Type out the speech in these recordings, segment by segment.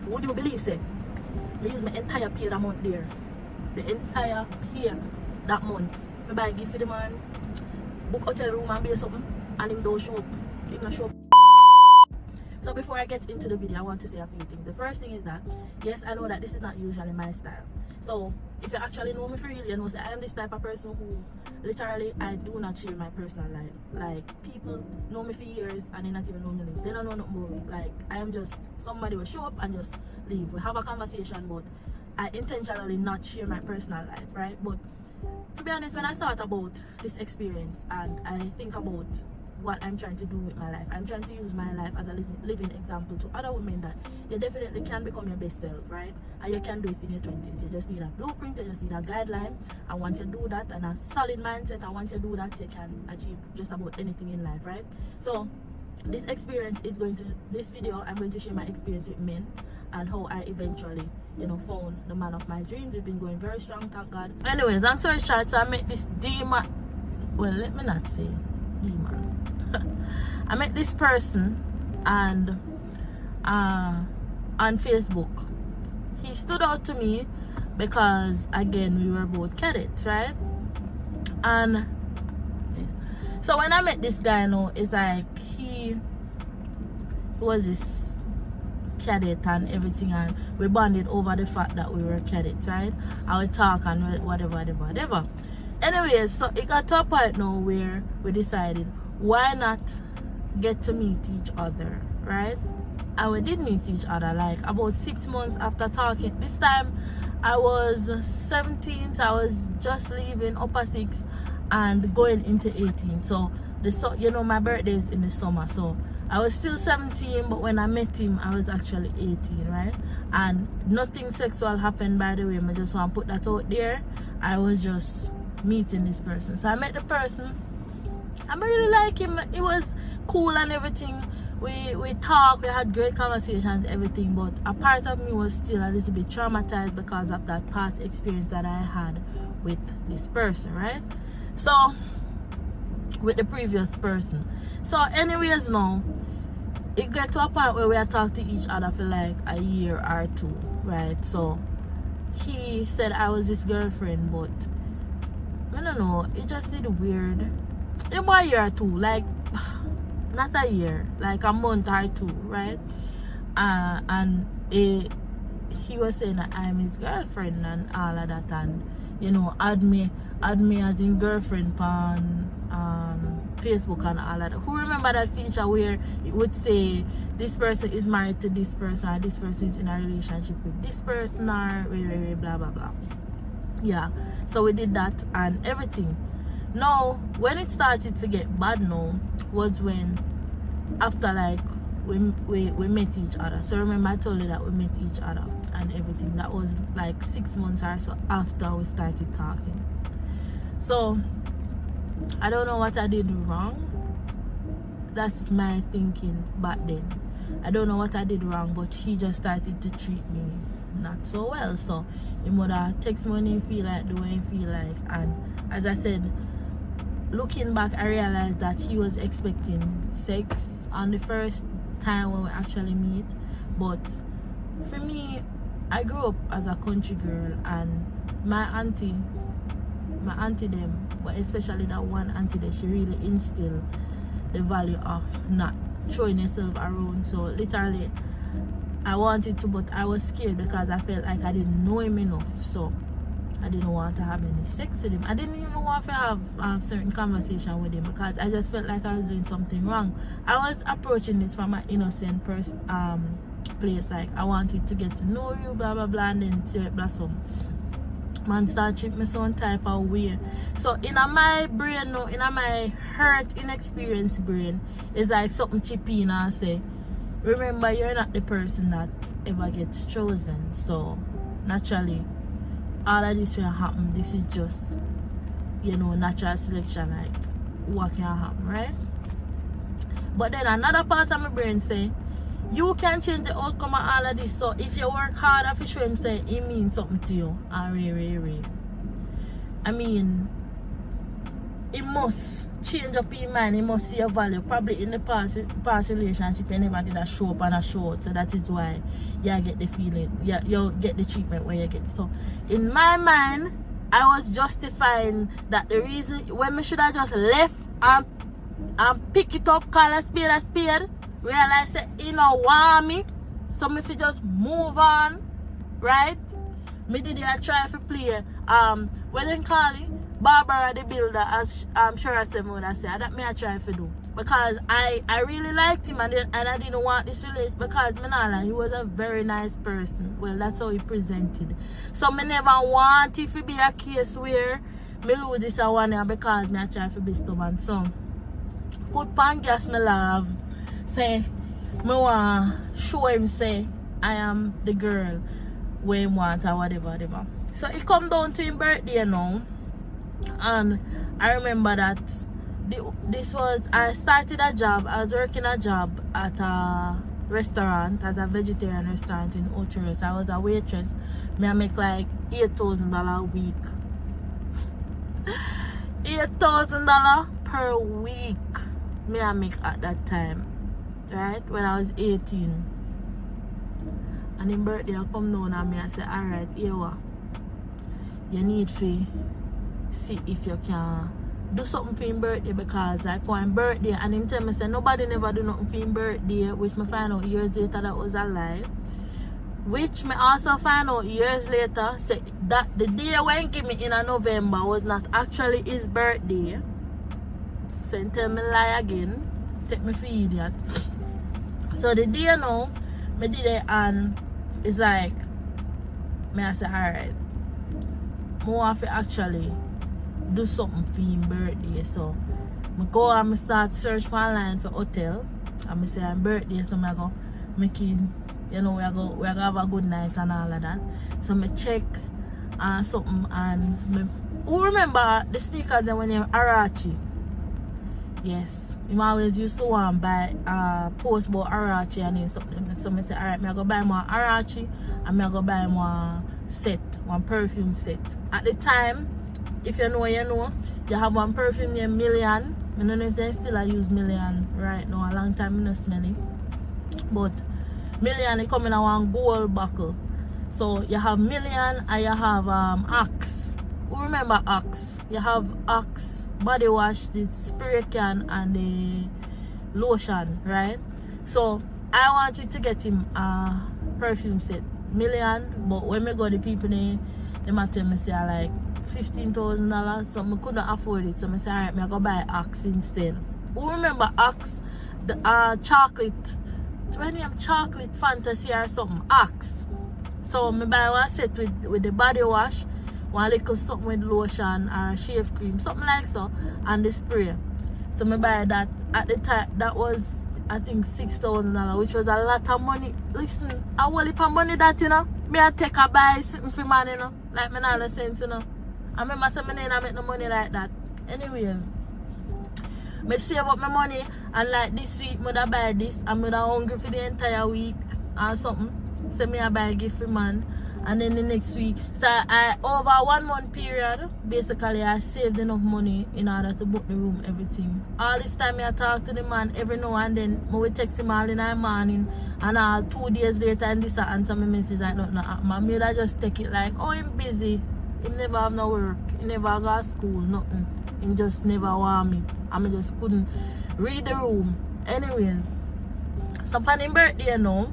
Would you believe, say, I use my entire pay that month there. The entire pay that month. I buy a gift for the man, book hotel room and be something, and him don't show up. Him not show up. So before I get into the video, I want to say a few things. The first thing is that, yes, I know that this is not usually my style. So if you actually know me for real, you know that I am this type of person who literally I do not share my personal life. Like, people know me for years and they not even know me live. They don't know nothing about me. Like, I am just somebody will show up and just leave. We have a conversation, but I intentionally not share my personal life, right? But to be honest, when I thought about this experience and I think about what I'm trying to do with my life, I'm trying to use my life as a living example to other women that you definitely can become your best self, right? And you can do it in your 20s. You just need a blueprint, you just need a guideline, and once you do that and a solid mindset, and once you do that, you can achieve just about anything in life, right? So this experience is going to, this video, I'm going to share my experience with men and how I eventually, you know, found the man of my dreams. We've been going very strong, thank God. Anyways, long story short, so I met this demon, well, let me not say demon. I met this person and on Facebook. He stood out to me because, again, we were both cadets, right? And so when I met this guy, you know, it's like he was this cadet and everything, and we bonded over the fact that we were cadets, right? And we talk and whatever. Anyways, so it got to a point now where we decided, why not get to meet each other, right? And we did meet each other like about 6 months after talking. This time I was 17, so I was just leaving upper 6 and going into 18. So you know, my birthday is in the summer, so I was still 17, but when I met him I was actually 18, right? And nothing sexual happened, by the way. I just want to put that out there. I was just meeting this person. So I met the person. I really like him. It was cool and everything. We talked, we had great conversations, everything, but a part of me was still a little bit traumatized because of that past experience that I had with this person, right? So with the previous person. So anyways, now it got to a point where we had talked to each other for like a year or two, right? So he said I was his girlfriend, but I don't know, it just did weird. About a year or two, like not a year, like a month or two, right? And he was saying that I'm his girlfriend and all of that, and you know, add me as in girlfriend on Facebook and all of that. Who remember that feature where it would say this person is married to this person, or this person is in a relationship with this person, or blah blah blah. Yeah, so we did that and everything. Now, when it started to get bad now was when, after like we met each other. So remember I told you that we met each other and everything. That was like 6 months or so after we started talking. So I don't know what I did wrong. That's my thinking back then. I don't know what I did wrong, but he just started to treat me not so well. So he would text me when he feel like, the way he feel like, and as I said, looking back, I realized that he was expecting sex on the first time when we actually meet. But for me, I grew up as a country girl, and my auntie them, but especially that one auntie there, she really instilled the value of not throwing yourself around. So literally, I wanted to, but I was scared because I felt like I didn't know him enough. So I didn't want to have any sex with him. I didn't even want to have certain conversation with him because I just felt like I was doing something wrong. I was approaching it from an innocent place, like I wanted to get to know you, blah blah blah, and then see it blossom. Man start treat me some type of way. So in my brain now, in my hurt, inexperienced brain, it's like something chippy in and say, remember, you're not the person that ever gets chosen. So naturally, all of this will happen. This is just, you know, natural selection, like what can happen, right? But then another part of my brain say, you can change the outcome of all of this. So if you work hard, I show him say it means something to you. And really. I mean, he must change up his mind, he must see a value. Probably in the past relationship, you never did a show up and a show out, so that is why you get the feeling, you get the treatment where you get. So, in my mind, I was justifying that the reason when we should have just left and pick it up, call a spade, realize that he don't want me, so me fi just move on, right? Me did I try to play what they call it? Barbara the Builder, as I'm sure I said, I said that me I try to do, because I really liked him, and I didn't want this relationship, because he was a very nice person. Well, that's how he presented. So me never want it to be a case where me lose this one year because me I try to be stubborn. So put pan gas me love, say me want show him say I am the girl where he want or whatever. So it come down to his birthday now. And I remember that I started a job. I was working a job at a restaurant, at a vegetarian restaurant in Ocho. I was a waitress. I make like $8,000 a week. $8,000 per week I make at that time, right? When I was 18. And in birthday I come down and I say, alright, here what? You need to see if you can do something for his birthday, because I call him birthday and him tell me say nobody never do nothing for his birthday, which me find out years later that was a lie. Which me also find out years later say that the day when he give me in November was not actually his birthday. So he tell me lie again, take me for idiot. So the day now, me did it and it's like me I say alright, I want to actually do something for his birthday. So I go and I start search online for hotel, and I say I'm birthday, so I go make it, you know, we go have a good night and all of that. So I check something, and who remember the sneakers that when you're Arachi? Yes, I always used to want to buy post about Arachi and something. So I say alright, I go buy more Arachi and I go buy more set, one perfume set. At the time, if you know, you know, you have one perfume named Million. I don't know if they still use Million right now. A long time I don't smell it. But Million is coming in one gold buckle. So you have Million and you have Axe. Who remember Axe? You have Axe body wash, the spray can and the lotion, right? So I wanted to get him a perfume set. Million, but when I go the people they might tell me say like $15,000, so I couldn't afford it. So I say alright, I go buy Axe instead. Who remember Axe? The chocolate, when you have chocolate fantasy or something, Axe. So I buy one set with the body wash, one little something with lotion or shave cream, something like so, and the spray. So I buy that. At the time that was I think $6,000, which was a lot of money. Listen, I want heap of money that, you know. Me I take a buy something for man, you know. Like me not sense, you know. I remember saying me I make no money like that. Anyways, me save up my money, and like this week I buy this, and I hungry for the entire week or something. So me I buy a gift for man. And then the next week, so I over 1 month period, basically I saved enough money in order to book the room, everything. All this time I talk to the man every now and then. I will text him all in the morning, and 2 days later and this I answer my message like nothing happened. I just take it like, oh, I'm busy. He never have no work. He never go to school, nothing. He just never want me. I just couldn't read the room. Anyways, so for his birthday now,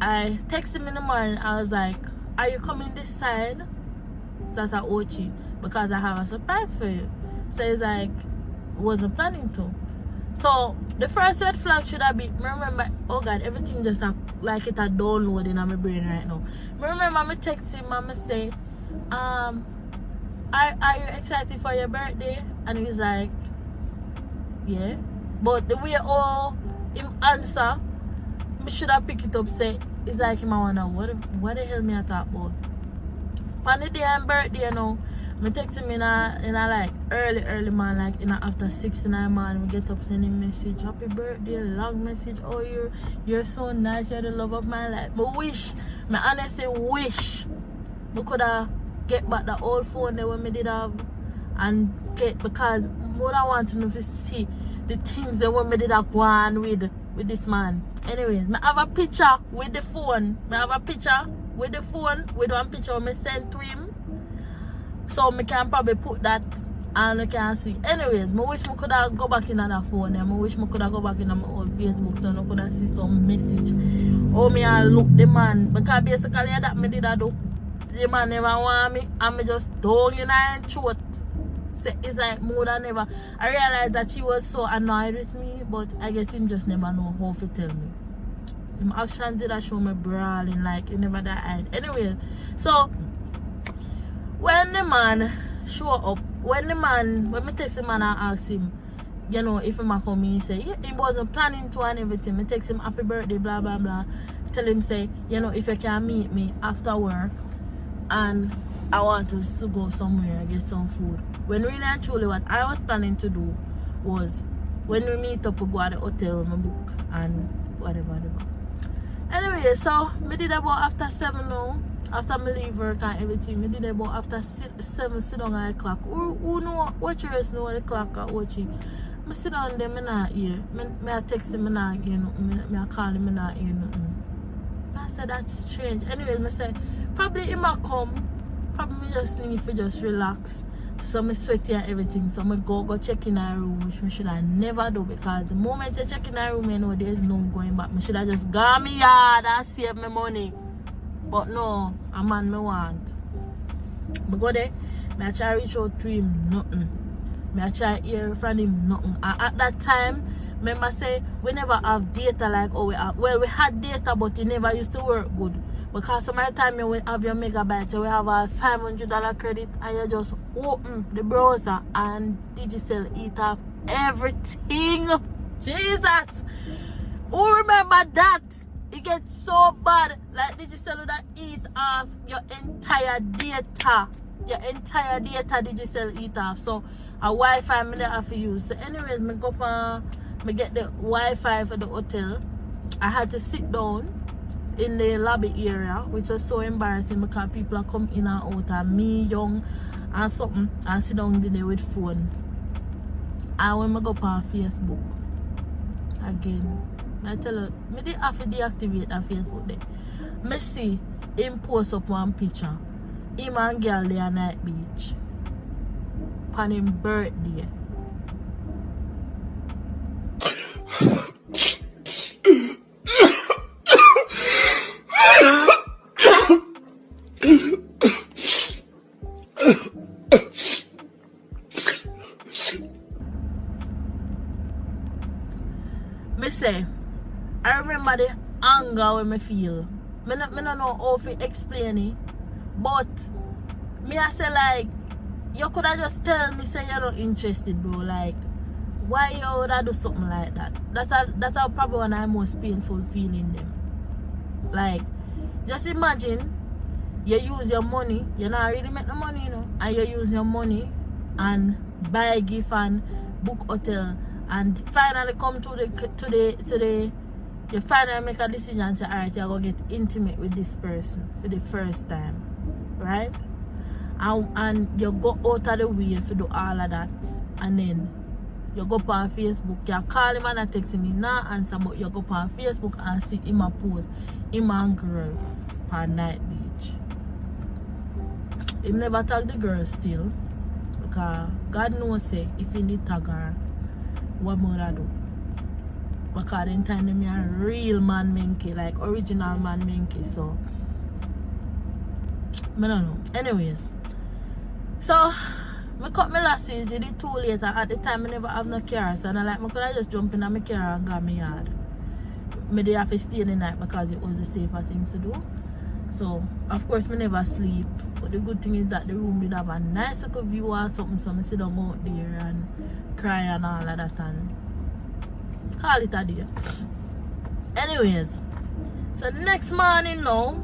I texted him in the morning. I was like, are you coming this side? That's at Ochi, because I have a surprise for you. So he's like, wasn't planning to. So the first red flag should have been, remember, oh God, everything just like it had downloading on my brain right now. Remember, I text him and I say, are you excited for your birthday? And he was like, yeah. But the way all him answer, I should have picked it up, say, it's like him, I wonder, what the hell me I talk about? On the day I'm birthday, you know, I text him in a like early man, like in after 6 in the morning, we get up sending message, happy birthday, long message, oh you're so nice, you're the love of my life. But honestly wish I could have get back the old phone there when I did have and get, because what I want to know is see the things that when me did I go on with this man. Anyways, I have a picture with the phone. I have a picture with the phone with one picture I sent to him. So I can probably put that and I can see. Anyways, I wish I could have go back in that phone. I wish I could have go back in my old Facebook so I could have see some message. Oh, me I look the man. Because basically that me did I do. The man never want me and me just don't you know and throat. It's like more than ever. I realized that she was so annoyed with me, but I guess him just never know how to tell me. Him action did I show me brawling like he never died. Anyway, so when the man show up, when me text him and I ask him, you know, if he might come in, he say, yeah, he wasn't planning to and everything. Me text him happy birthday, blah blah blah. Tell him say, you know, if you can meet me after work and I want us to go somewhere, get some food. When really and truly what I was planning to do was when we meet up, we go at the hotel with my book and whatever. Anyway, so me did about after 7 now. After me leave work and everything, me did about after 7 sit down at the clock. Who know what you know the clock at watching? Me sit down there, me not hear. Me I text him, me not hear nothing. Me I call him, me not hear nothing. I said that's strange. Anyway, me say probably he might come. Probably me just need to just relax. So me sweaty and everything. So me go check in our room, which me should have never do, because the moment you check in our room, you know there's no going back. Me should have just gone me yard and save my money. But no, a man me want. Me go there, me I try reach out to him, nothing. Me I try hear from him, nothing. And at that time, remember say we never have data like oh we have. Well, we had data, but it never used to work good. Because some of the time you will have your megabytes, you will have a $500 credit and you just open the browser and Digicel eat off everything. Jesus! Who remember that? It gets so bad. Like Digicel would eat off your entire data. Your entire data Digicel eat off. So a Wi-Fi me have to use. So anyways, me go up me get the Wi-Fi for the hotel. I had to sit down in the lobby area, which was so embarrassing because people are come in and out and me young and something and sit down there with phone. And when I go on Facebook again, I tell her me did have to deactivate that Facebook there. Me see him post up one picture. Him and girl there at Night Beach on him birthday. Me say, I remember the anger when me feel. Me not know how to explain it, but me I say like, you could have just tell me say you're not interested, bro. Like, why you would I do something like that? That's probably one of the most painful feeling them. Like, just imagine you use your money, you not really make the money, you know, and you use your money and buy a gift and book hotel and finally come to the you finally make a decision and say, alright, you're gonna get intimate with this person for the first time, right? And you go out of the way to do all of that, and then you go on Facebook, you call him and text him, he not answer, but you go on Facebook and see him a post, him and girl on Night Beach. He never tag the girl still, because God knows say if he did tag her, what more I do? Because in time they are real man menke, like original man menke, so I don't know. Anyways, so I cut my lashes, it did too late, and at the time I never have no car, so I like I could have just jump in my car and go my yard. I did have to stay the night because it was the safer thing to do. So of course I never sleep, but the good thing is that the room did have a nice little view or something, so I sit down out there and cry and all of that and call it a day. Anyways, so the next morning now,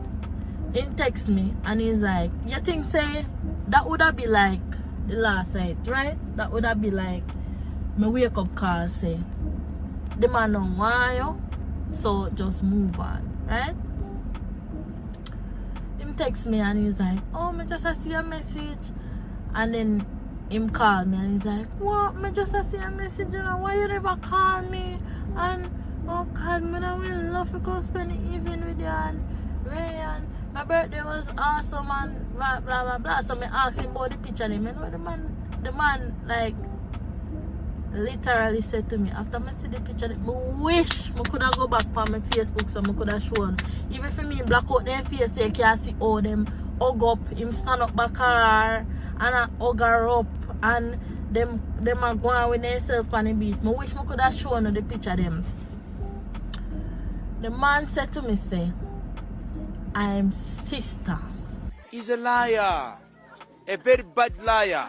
he texts me and he's like, you think say that would have been like the last night, right? That would have been like me wake up call say the man don't want you, so just move on, right? Him text me and he's like, oh, me just see a message, and then him called me and he's like, what? Me just see a message, you know, why you never call me? And oh God, man, I will love to go spend the evening with you and Ray, and my birthday was awesome and blah blah blah blah. So me asked him about the picture and you know the man like literally said to me after I see the picture, I wish I could have go back on my Facebook so I could have shown. Even for me black out their face so you can see all them hug up, him stand up back her and I hug her up and them are going with themselves on the beach. I wish I could have shown the picture of them. The man said to me, say, I'm sister. He's a liar. A very bad liar.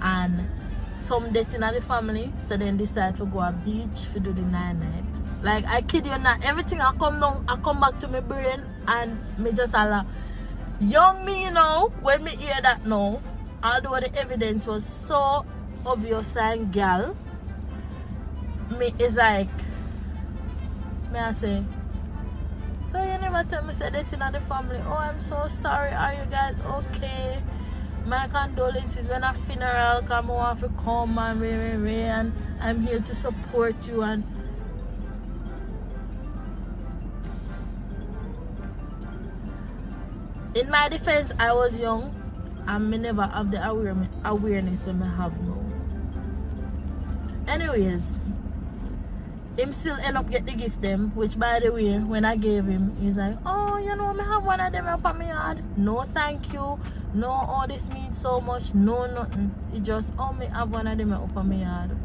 And some dates in the family, so then decide to go a beach to do the night. Like I kid you not, everything I come back to my brain and me just a young me, you know, when me hear that now, although the evidence was so obvious and girl, me is like, me I say, so you never tell me say that in the family. Oh, I'm so sorry. Are you guys okay? My condolences when a funeral come, I want to come and I'm here to support you. And in my defense, I was young and me never have the awareness when I have now. Anyways, him still end up get the gift them, which by the way, when I gave him, he's like, oh, you know, me have one of them up on my yard. No, thank you. No, all this means so much. No, nothing. It just, oh, me have one of them up on my yard.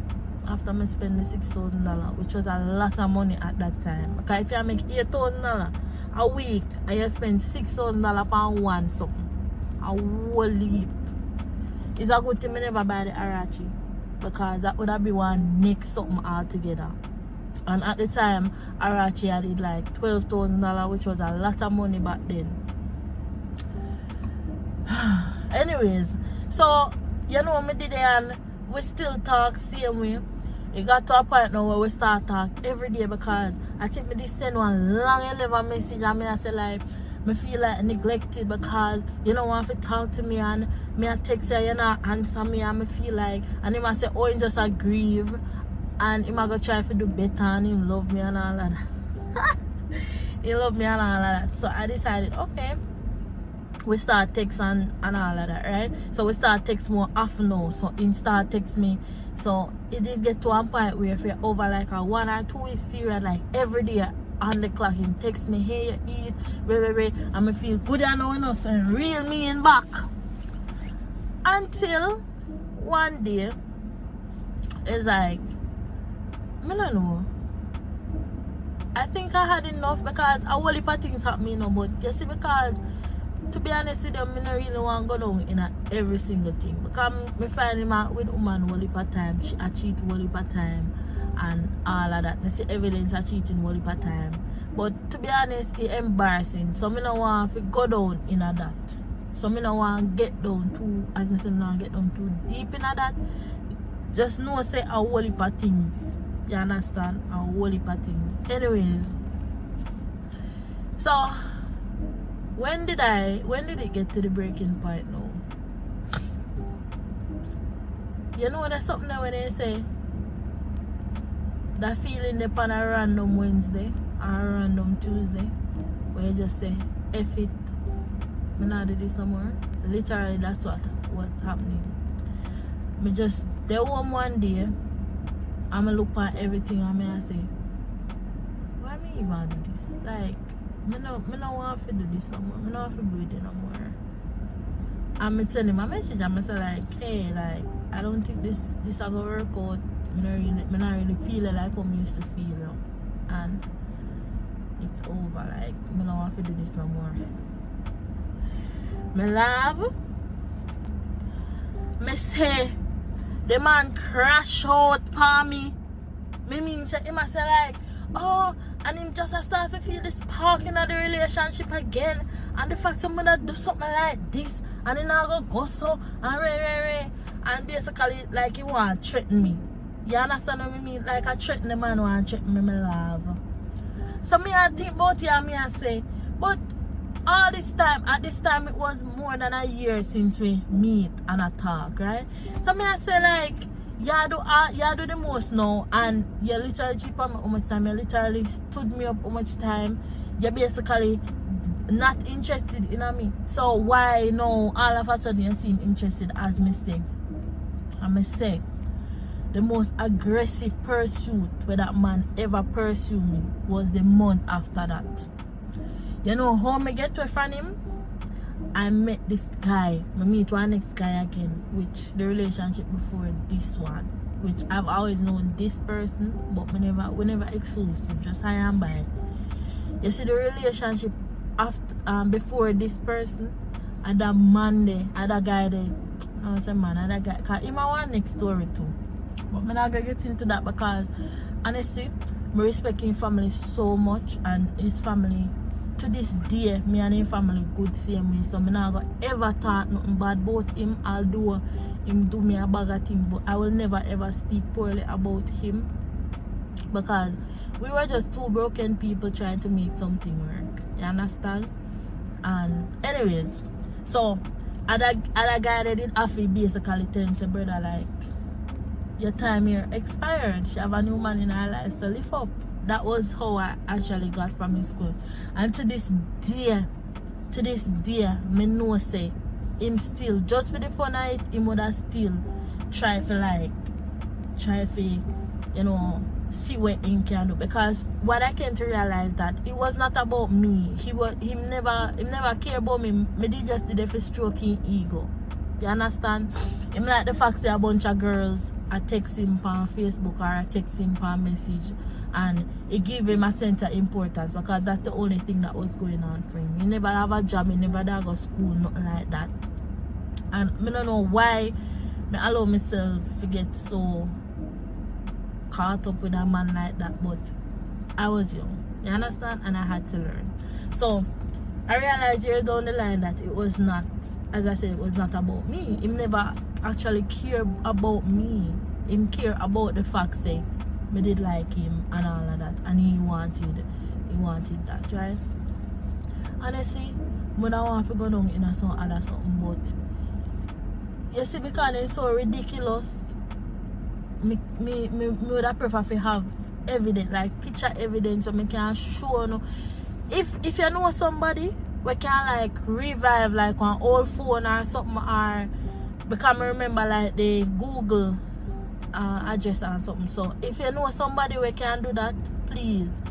After me spend the $6,000, which was a lot of money at that time. Because if you make $8,000 a week, and you spend $6,000 on one something, a whole leap. It's a good thing me never buy the Arachi. Because that would have been one next something altogether. And at the time, Arachi had it like $12,000, which was a lot of money back then. Anyways, so you know me did it and we still talk same way. It got to a point now where we start talk every day because I think me just send one long 11 message and me I say like me feel like neglected because you don't want to talk to me and me I text you, you not answer me and me feel like and him I say oh you just a grieve and him I go try to do better and him love me and all of that. He love me and all of that. So I decided okay, we start text and all of that, right? So we start text more often now. So he start text me. So it did get to one point where if you're over like a 1 or 2 weeks period, like every day on the clock, him text me, hey, you eat, and I feel good and all, you know, so reel me in back. Until one day, it's like, I don't know. I think I had enough because a whole heap of things happen, you know, but you see, because to be honest with you, I don't really want to go down in every single thing. Because I find him out with a woman a whole heap of time, I cheat a whole heap of time, and all of that. I see evidence of cheating a whole heap of time. But to be honest, it's embarrassing. So I don't want to go down in that. So I don't want to get down too, as I said, not get down too deep in that. Just know, say, a whole heap of things. You understand? A whole heap of things. Anyways, so when did it get to the breaking point now? You know there's something that when they say that feeling upon a random Wednesday or a random Tuesday where you just say F it, I'm not do this no more. Literally that's what's happening. Me just stay home one day and I look at everything and I say, why me even do this? Like I don't want to do this no more. I don't want to do it no more. And I tell him a message and I say like, hey, like, I don't think this is going to work out. I not really feel like how I used to feel. And it's over. Like, I don't want to do this no more. My love, I say, the man crash out for me. I mean, he must say like, oh, and him just start to feel this spark in the relationship again. And the fact somebody do something like this and he now go so and and basically like he want to threaten me. You understand what I mean? Like I threaten the man want to threaten me, my love. So me I think about you and me I say, but all this time, at this time it was more than a year since we meet and a talk, right? So me I say like, you do the most now, and you literally cheap on me how much time, you literally stood me up how much time, you're basically not interested in me. So why now all of a sudden you seem interested? As me say, I say the most aggressive pursuit where that man ever pursued me was the month after that. You know how me get away from him? I met this guy. I meet one next guy again, which the relationship before this one, which I've always known this person, but we never exclusive, just high and by. You see the relationship after before this person, and that man there, and that guy there. I say man, and that guy, cause him a one next story too. But I'm not gonna get into that because honestly, I respect his family so much, and his family to this day, me and his family good same way. So I'm not gonna ever talk nothing bad about him, although him do me a bag of thing, but I will never ever speak poorly about him because we were just two broken people trying to make something work. You understand? And anyways, so other guy that did have to basically tell him, say, brother, like, your time here expired. She have a new man in her life, so lift up. That was how I actually got from his school. And to this day, me know say him still, just for the fun of it, him would have still try for you know, see what him can do. Because what I came to realize that it was not about me. Him never care about me. Me did just did it for stroking ego. You understand? Him like the fact that a bunch of girls I text him on Facebook or I text him on message, and it give him a sense of importance because that's the only thing that was going on for him. He never have a job, he never go to school, nothing like that. And I don't know why I allow myself to get so caught up with a man like that, but I was young, you understand, and I had to learn. So I realized years down the line that it was not, as I said, it was not about me. He never actually cared about me. He cared about the fact that me did like him and all of that, and he wanted that, right? Honestly, I don't want to go down in some other something, but you see, because it's so ridiculous, me would have prefer to have evidence, like picture evidence, so me can show you. If you know somebody, we can like revive like an old phone or something, or because I remember like the Google address and something. So if you know somebody we can do that, please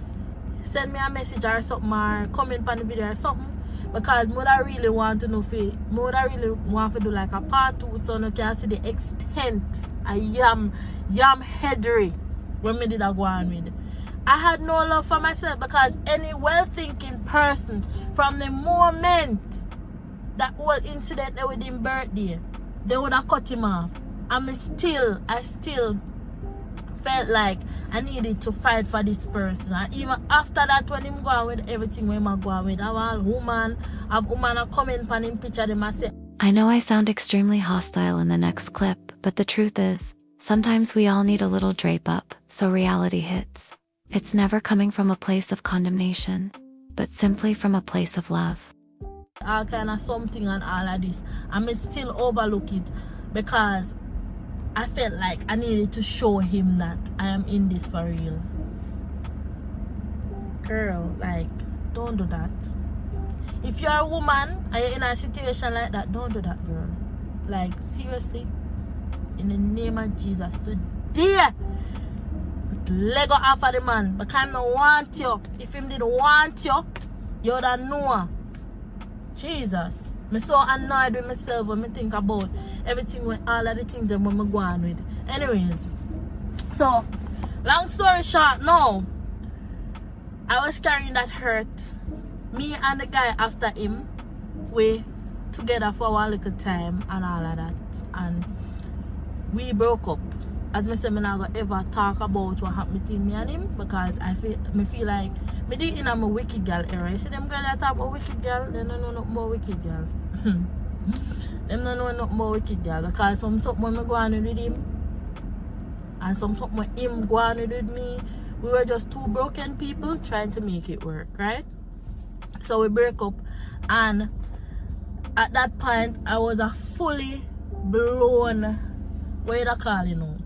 send me a message or something, or comment on the video or something, because I really want to know if I really want to do like a part 2 so you can see the extent I am headry when me did I go on with. I had no love for myself, because any well-thinking person, from the moment that whole incident there with his birthday, they would have cut him off. I still felt like I needed to fight for this person. And even after that, when him go on with everything when I go on with, I have woman a comment on him picture them and say, I know I sound extremely hostile in the next clip, but the truth is, sometimes we all need a little drape up, so reality hits. It's never coming from a place of condemnation, but simply from a place of love. All kind of something and all of this, I may still overlook it because I felt like I needed to show him that I am in this for real. Girl, like, don't do that. If you're a woman and you're in a situation like that, don't do that, girl. Like, seriously, in the name of Jesus, today, Lego off of the man, because I don't want you. If him didn't want you, you would have known. Jesus. I'm so annoyed with myself when I think about everything, with all of the things that I'm going with. Anyways, so, long story short, now, I was carrying that hurt. Me and the guy after him, we together for a little time and all of that. And we broke up. As I said, I'm not going to ever talk about what happened between me and him, because I feel like I did in a wicked girl era. You see them girls that talk about wicked girl, they don't know nothing more wicked girl. They don't know nothing more wicked girl, because something when I go on with him and something when him go on with me, we were just two broken people trying to make it work, right? So we break up, And at that point, I was a fully blown, what you call it now,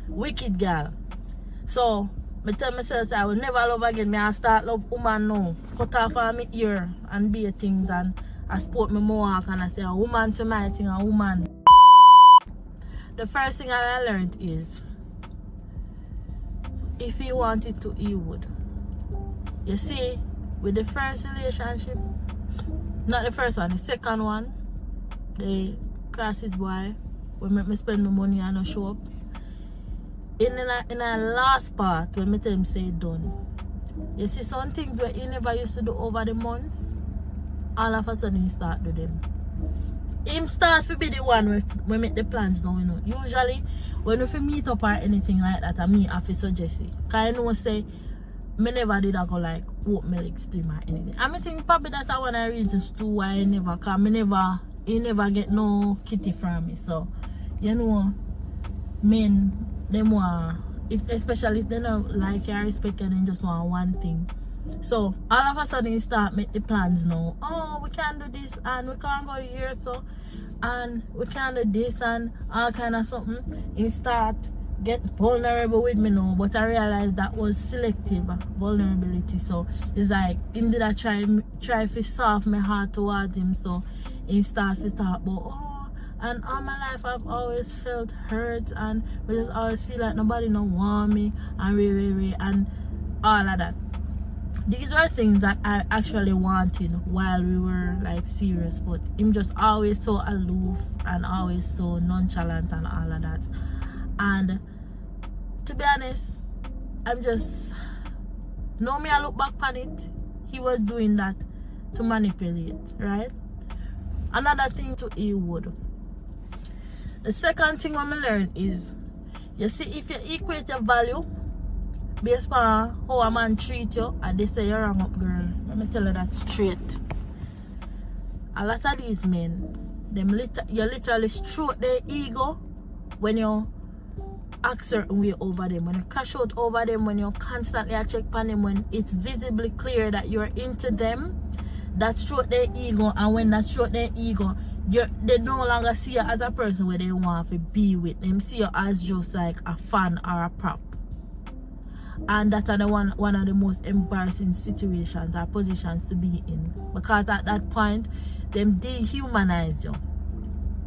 wicked girl. So, I tell myself I will never love again. I start love woman now. Cut off all my ear and be things, and I sport my mohawk and I say a woman to my thing, a woman. The first thing I learned is, if he wanted to, he would. You see, with the first relationship, not the first one, the second one, the crisis boy, we make me spend my money and not show up. In the last part, when I tell him say done, you see some things that he never used to do over the months, all of a sudden he start do them. Him start to be the one we make the plans now, you know. Usually, when we meet up or anything like that, I me have to suggest it. Because I know say, me never did I go like oat milk stream or anything. I think probably that's one of the reasons too why I never, because he never get no kitty from me. So, you know, men, them want, especially if they don't like you or respect you, they just want one thing. So all of a sudden you start make the plans now. Oh, we can do this and we can't go here, so and we can do this and all kind of something. You start get vulnerable with me now, but I realized that was selective vulnerability. So it's like him did I try to soften my heart towards him, so he start to talk about, oh, and all my life I've always felt hurt and I just always feel like nobody no want me and really and all of that. These are things that I actually wanted while we were like serious, but him just always so aloof and always so nonchalant and all of that. And to be honest, I'm just, now me I look back on it, he was doing that to manipulate, right? Another thing to he would. The second thing I learned is, you see, if you equate your value based on how a man treat you, and they say you're wrong up, girl, let me tell you that straight. A lot of these men, you literally stroke their ego when you act certain way over them, when you cash out over them, when you constantly check on them, when it's visibly clear that you're into them, that stroke their ego. And when that stroke their ego, they no longer see you as a person where they want to be with. Them see you as just like a fan or a prop. And that's one of the most embarrassing situations or positions to be in, because at that point them dehumanize you,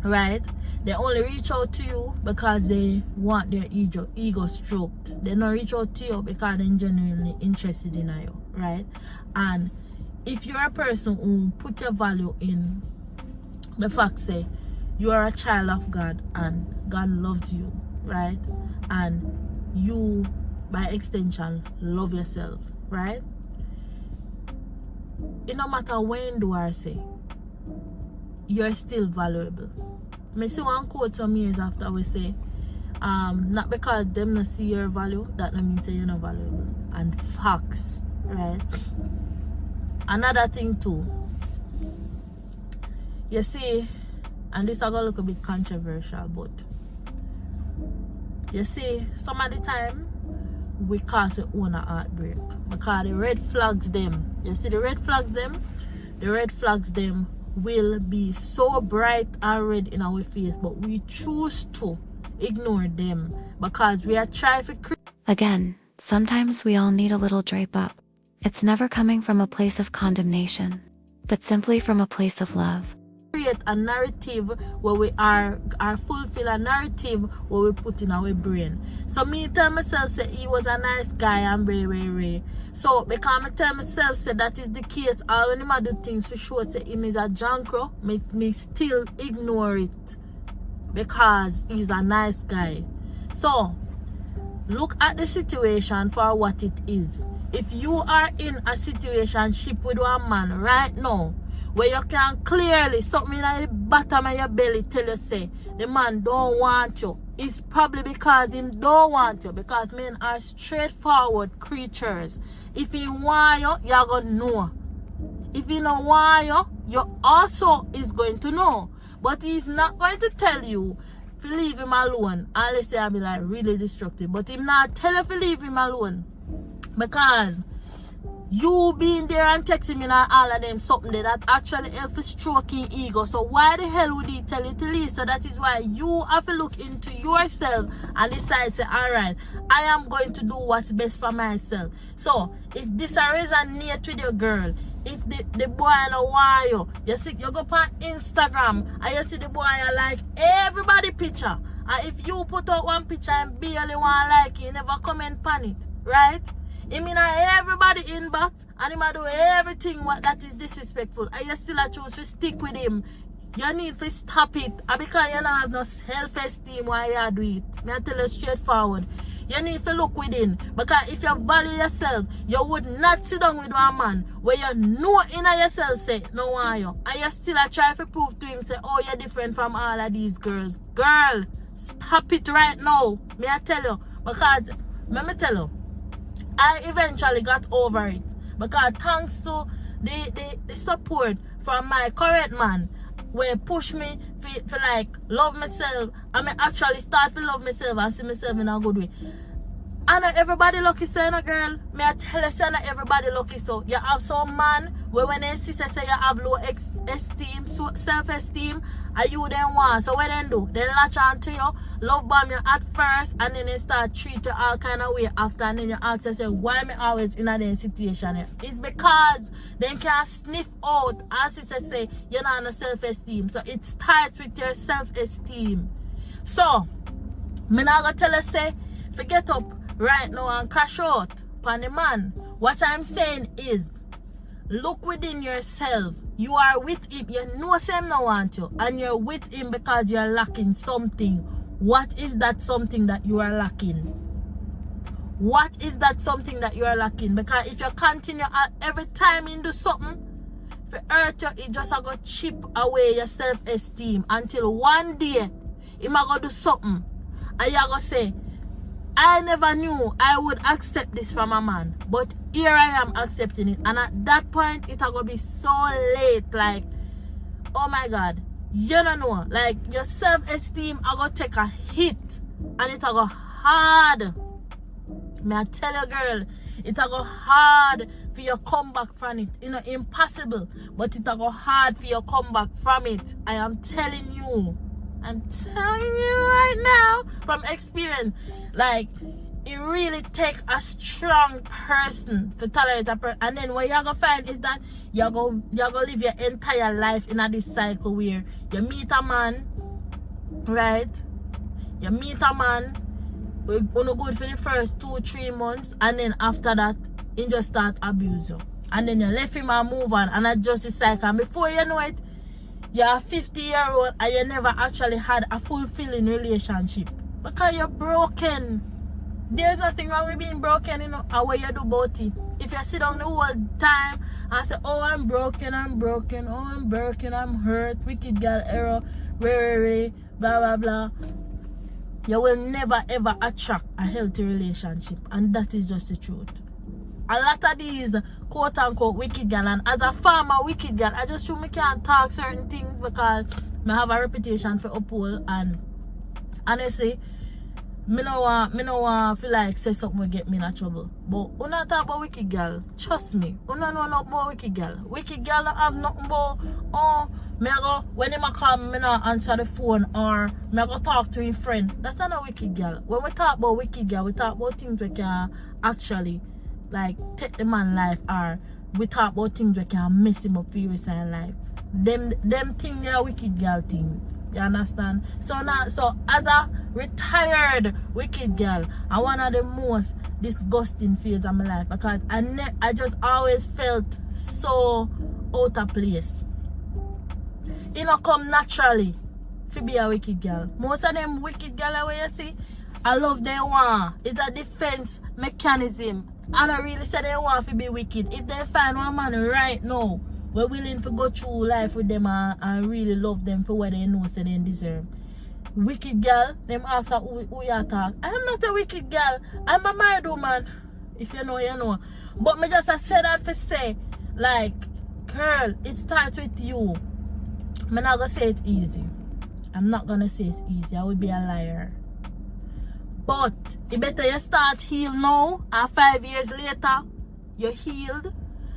right? They only reach out to you because they want their ego stroked. They don't reach out to you because they're genuinely interested in you, right? And if you're a person who put your value in the fact say you are a child of God and God loves you, right? And you by extension love yourself, right? It no matter when do I say, you're still valuable. I see one quote some years after we say, not because them not see your value, that don't mean say you're not valuable. And facts, right? Another thing too, you see, and this is gonna look a bit controversial, but you see, some of the time we cause it own a heartbreak because the red flags them, you see the red flags them will be so bright and red in our face, but we choose to ignore them because we are trying to Again, sometimes we all need a little drape up. It's never coming from a place of condemnation, but simply from a place of love. Create a narrative where we are fulfill a narrative where we put in our brain. So me tell myself say he was a nice guy and very. So because I tell myself say that is the case, all when I do things for sure say him is a jankro, me still ignore it because he's a nice guy. So look at the situation for what it is. If you are in a situationship with one man right now, where you can clearly, something at the bottom of your belly tell you say, the man don't want you, it's probably because him don't want you, because men are straightforward creatures. If he want you, you're going to know. If he don't want you, you also is going to know. But he's not going to tell you to leave him alone, unless they be like really destructive. But he's not tell you to leave him alone, because You being there and texting me and all of them something there that actually helps stroking ego. So why the hell would he tell you to leave? So that is why you have to look into yourself and decide, say, alright, I am going to do what's best for myself. So if this resonates with your girl, if the boy don't want you see, you go on Instagram and you see the boy and like everybody picture. And if you put out one picture and barely want like it, you never comment on it, right? He mean everybody inbox and he might do everything what that is disrespectful and you still choose to stick with him. You need to stop it. And because you don't have no self-esteem while you do it. I tell you straightforward. You need to look within. Because if you value yourself, you would not sit down with one man where you know in yourself say, no want you. And you still try to prove to him, say, oh, you're different from all of these girls. Girl, stop it right now. May I tell you? Because, let me tell you, I eventually got over it. Because thanks to the support from my current man, where push me for like love myself, and me actually start to love myself and see myself in a good way. I know everybody lucky, so no girl. May I tell you, say not everybody lucky. So you have some man where when they sister say you have low esteem, self-esteem, and you then want. So what they do? They latch on to you, love bomb you at first, and then they start treat you all kind of way after, and then you ask yourself, why me always in a situation? It's because they can sniff out, as sister say, you don't have no self-esteem. So it starts with your self-esteem. So, me not gonna tell you say, forget up right now and crash out upon the man. What I'm saying is, look within yourself. You are with him. You know him no want you. And you're with him because you're lacking something. What is that something that you are lacking? What is that something that you are lacking? Because if you continue every time you do something, if it hurt you, it just go chip away your self-esteem until one day, you might go do something. And you're going to say, I never knew I would accept this from a man, but here I am accepting it. And at that point, it's going to be so late. Like, oh my God, you don't know. Like, your self-esteem are going to take a hit. And it's going to go hard. May I tell you, girl, it's going to go hard for you to come back from it. You know, impossible. But it's going to go hard for you to come back from it. I am telling you. I'm telling you right now from experience, like it really takes a strong person to tolerate a person. And then what you're gonna find is that you're gonna live your entire life in this cycle where you meet a man, right? You meet a man, we're gonna good for the first 2-3 months, and then after that, he just start abuse you. And then you left him and move on and adjust the cycle. And before you know it, you're a 50-year-old and you never actually had a fulfilling relationship because you're broken. There's nothing wrong with being broken, you know, and what you do about it. If you sit down the whole time and say, oh, I'm broken, oh, I'm broken, I'm hurt, wicked girl, error, blah, blah, blah, you will never ever attract a healthy relationship, and that is just the truth. A lot of these quote-unquote wicked girl, and as a former wicked girl, I just feel me can't talk certain things because I have a reputation for uphold, and honestly, me no want feel like say something will get me in trouble. But when I talk about wicked girl, trust me, you don't know nothing about wicked girl. Wicked girl don't have nothing about, oh, me go, when him come, me not answer the phone, or me go talk to his friend. That's not a wicked girl. When we talk about wicked girl, we talk about things we can actually like take the man life, or we talk about things that can mess him up for his life. Them things they are wicked girl things. You understand? So now, so as a retired wicked girl, I one of the most disgusting phase of my life because I just always felt so out of place. It don't come naturally to be a wicked girl. Most of them wicked girl where you see, I love them one. It's a defense mechanism. I don't really say they want to be wicked. If they find one man right now, we're willing to go through life with them and really love them for what they know so they deserve. Wicked girl, them ask her who you talk. I'm not a wicked girl. I'm a married woman. If you know, you know. But me just say that to say, like, girl, it starts with you. I'm not going to say it's easy. I'm not going to say it's easy. I would be a liar. But it better you start heal now, and 5 years later, you're healed,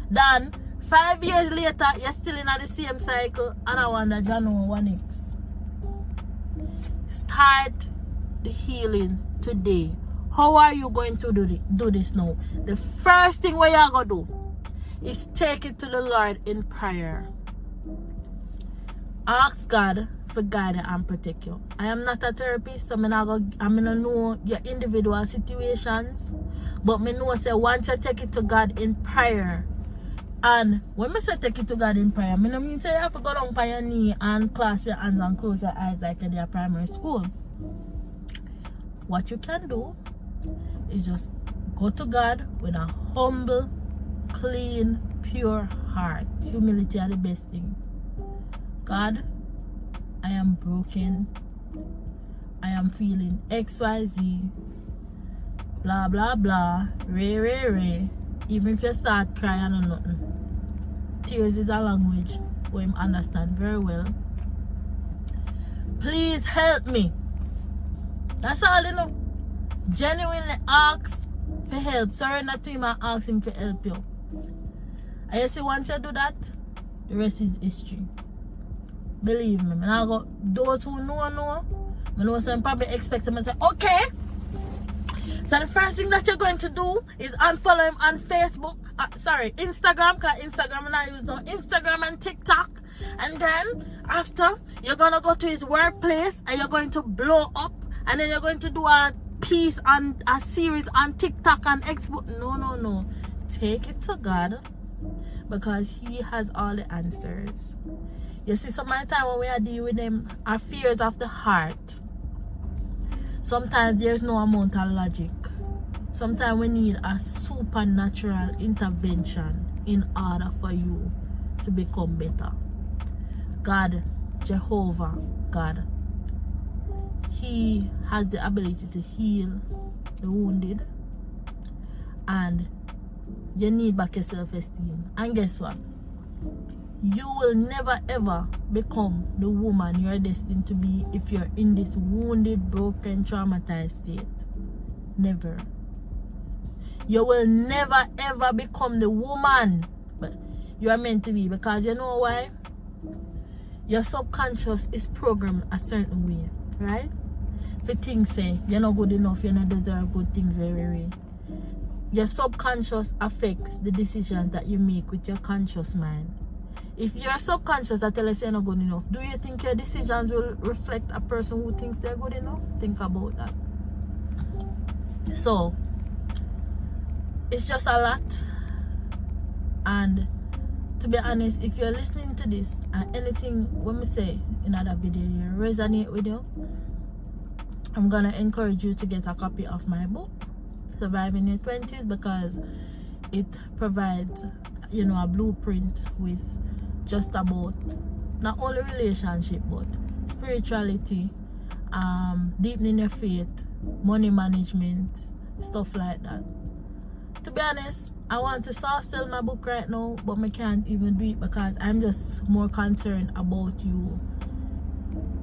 Then 5 years later, you're still in the same cycle, and I wonder, Jano, what next? Start the healing today. How are you going to do this now? The first thing what you're going to do is take it to the Lord in prayer. Ask God for guide and protect you. I am not a therapist, so I'm gonna know your individual situations, but I know say once you take it to God in prayer, and when I say take it to God in prayer, I don't mean say you have to go down on your knee and clasp your hands and close your eyes like in your primary school. What you can do is just go to God with a humble, clean, pure heart. Humility are the best thing. God, I am broken. I am feeling XYZ. Blah, blah, blah. Ray. Even if you start crying or nothing. Tears is a language where I understand very well. Please help me. That's all, you know. Genuinely ask for help. Surrender to him and ask him for help you. And you see, once you do that, the rest is history. Believe me. I go, those who know, I know some probably expect them to say, okay. So the first thing that you're going to do is unfollow him on Facebook. Instagram, because Instagram, and I use no Instagram and TikTok. And then after, you're going to go to his workplace and you're going to blow up. And then you're going to do a piece on a series on TikTok and Facebook. No. Take it to God, because he has all the answers. You see, some of the time when we are dealing with them, our fears of the heart, sometimes there's no amount of logic. Sometimes we need a supernatural intervention in order for you to become better. God, Jehovah, God, he has the ability to heal the wounded, and you need back your self-esteem. And guess what? You will never ever become the woman you're destined to be if you're in this wounded, broken, traumatized state. Never. You will never ever become the woman but you are meant to be, because you know why? Your subconscious is programmed a certain way, right? If you think say you're not good enough, you're not deserve good things, very. Your subconscious affects the decisions that you make with your conscious mind. If your subconscious that tells you you're not good enough, do you think your decisions will reflect a person who thinks they're good enough? Think about that. So it's just a lot. And to be honest, if you're listening to this and anything when we say in other video you resonate with you, I'm gonna encourage you to get a copy of my book, Surviving Your 20s, because it provides, you know, a blueprint with just about not only relationship but spirituality, deepening your faith, money management, stuff like that. To be honest, I want to soft sell my book right now, but I can't even do it because I'm just more concerned about you.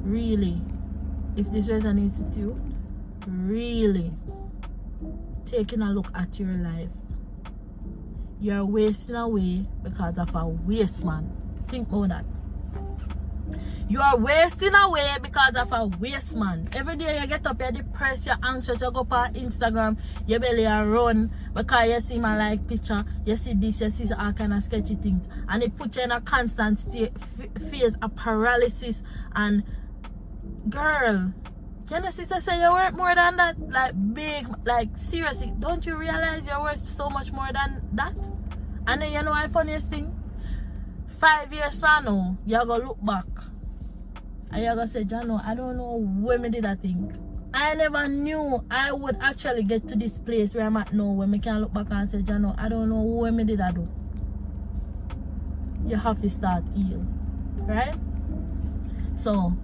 Really, if this resonates with you, really taking a look at your life. You're wasting away because of a waste man. Think about that. You are wasting away because of a waste man. Every day you get up, you're depressed, you're anxious, you go up on Instagram, your belly and run because you see my like picture, you see this, you see all kind of sketchy things, and it puts you in a constant phase of paralysis. And girl, can you see say you worth more than that? Like big, like seriously, don't you realize you're worth so much more than that? And then you know the funniest thing? 5 years from now, you're gonna look back and you're gonna say, Jano, I don't know when I did that thing. I never knew I would actually get to this place where I'm at now, when I can look back and say, Jano, I don't know when I did that do. You have to start heal, right? So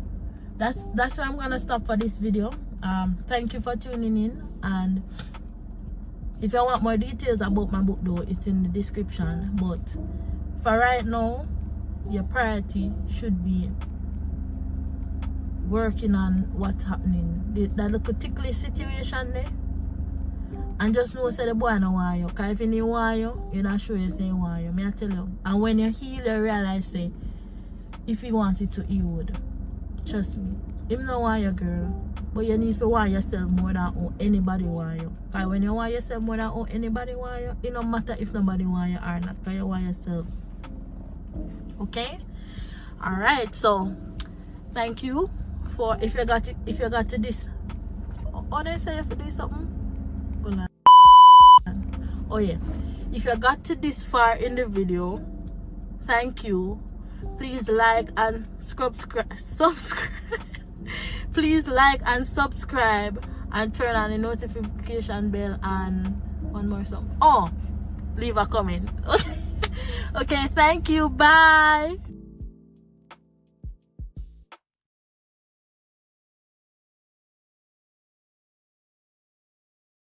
that's where I'm gonna stop for this video. Thank you for tuning in, and if you want more details about my book though, it's in the description. But for right now, your priority should be working on what's happening. That little ticklish situation there, And just know say the boy no want you. Cause if he want you, you not sure you say he want you. Me I tell you. And when you heal, you realize say if he wanted to, he would. Trust me. Him no want you, girl. But you need to want yourself more than anybody want you. Cause when you want yourself more than anybody want you, it no matter if nobody want you or not. Cause you want yourself. Okay? Alright, so thank you for if you got to this. Oh, they say you have to do something? Oh yeah, if you got to this far in the video, thank you. Please like and subscribe. Please like and subscribe and turn on the notification bell and one more something. Oh, leave a comment. Okay, thank you. Bye.